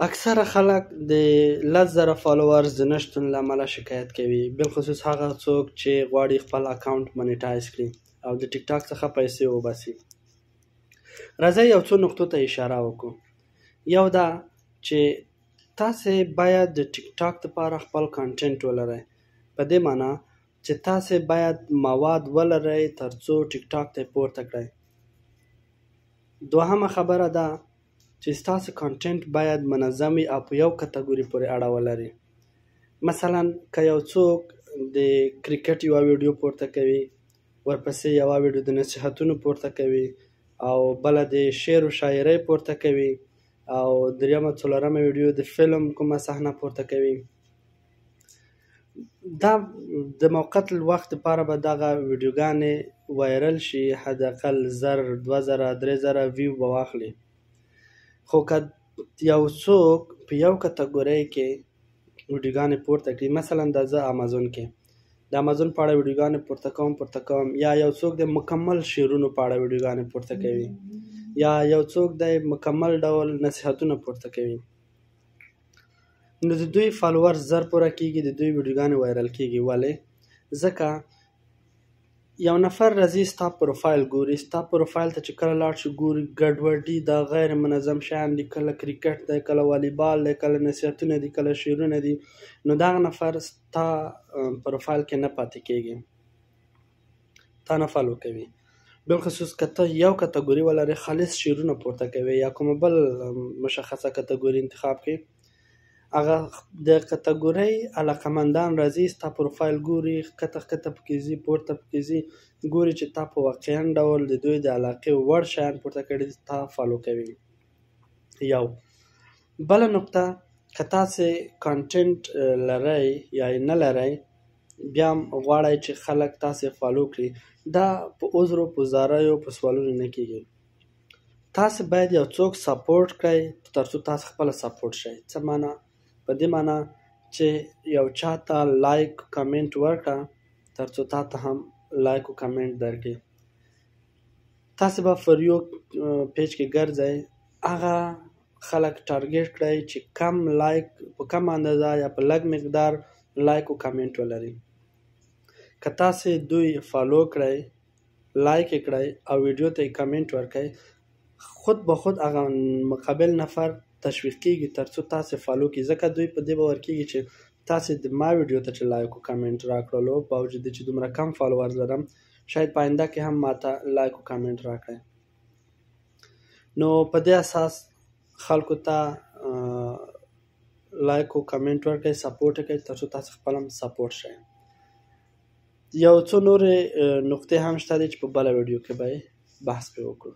اکثره خلک د 10,000 فالوورز د نشتون له امله شکایت کوي، بالخصوص هغه څوک چې غواړي خپل اکاونټ منیټایز کړي او د ټیک ټاک څخه پیسې وباسي. راځئ یو څو نقطو ته اشاره وکړو. یو دا چې تاسې باید د ټیک ټاک لپاره خپل کانټینټ ولرئ، په دې معنی چې تاسې باید مواد ولرئ ترڅو ټیک ټاک ته پورته کړئ. دوهمه خبره ده چې ستاسو کانټینټ باید منظم وي او په یو کټګوري پورې اړه ولري. مثلا که یو څوک د کرکټ یوه ویډیو پورته کوي، ورپسې یوه ویډیو د نصیحتونو پورته کوي او بله د شعر و شاعرۍ پورته کوي او دریمه څلورمه ویډیو د فلم کومه صحنه پورته کوي، دا د موقت وخت لپاره به دغه ویډیوګانې وایرل شي، حداقل 1000 2000 3000 ویو به واخلي. خو که یو څوک په یو کټګورۍ کې ویډیوګانې پورته کړي، مثلا دا زه امازون کې د امازون په اړه ویډیوګانې پورته کوم، یا یو څوک د مکمل شعرونو په اړه ویډیوګانې پورته کوي، یا یو څوک د مکمل ډول نصیحتونه پورته کوي، نو د دوی فالوورز 1000 پوره کېږي، د دوی ویډیوګانې وایرل کېږي. ولې؟ ځکه یو نفر راځي ستا پروفایل ګوري، ستا پروفایل ته چې کله لاړ شي ګوري ګډوډي ده، غیر منظم شیان دي، کله کرکټ دی، کله والیبال دی، کله نصیحتونه دي، کله شعرونه دي، نو دغه نفر ستا پروفایل کې نه پاتې کېږي، تا نه فالو کوي. بالخصوص که ته یو کټګوري ولرې، خالص شعرونه پورته کوي یا کومه بل مشخصه کټګوري انتخاب کړي، هغه د کټګورۍ علاقمندان راځي ستا پروفایل ګوري، ښکته پکې ځي، پورته پکې ځي، ګوري چې تا په واقعا ډول د دوی د علاقې وړ شیان پورته کړي دي، تا فالو کوي. یو بله نقطه، که تاسې کانټینټ لرئ یا نه لرئ، بیا هم غواړئ چې خلک تاسې فالو کړي، دا په عذر و په زاریو په سوالونو نه کېږي. تاسې باید یو څوک سپورټ کړئ ترڅو تاسې خپله سپورټ شئ. څه معنا؟ په دې معنا چې یو چا ته لایک کمنټ ورکړه ترڅو تا ته هم لایک و کمنټ درکړي. تاسې به فور یو پیج کې ګرځئ، هغه خلک ټارګیټ کړئ چې کم لایک په کم اندازه یا په لږ مقدار لایک و کمنټ ولري. که تاسې دوی فالو کړئ، لایک یې کړئ او ویډیو ته یې کمنټ ورکړئ، خود به خود هغه مقابل نفر تشویق کېږي ترڅو تاسې فالو کړي، ځکه دوی په دې باور کېږي چې تاسې د ما ویډیو ته چې لایک و کمنټ راکړلو، باوجود چې دومره کم فالوورز لرم، شاید په آینده کې هم ماته لایک و کمنټ راکړئ. نو په دې اساس خلکو ته لایک و کمنټ ورکړئ، سپورټ یې کړئ ترڅو تاسې خپل هم سپورټ شئ. یو څو نورې نقطې هم شته دي چې په بله ویډیو کې به بحث پرې وکړو.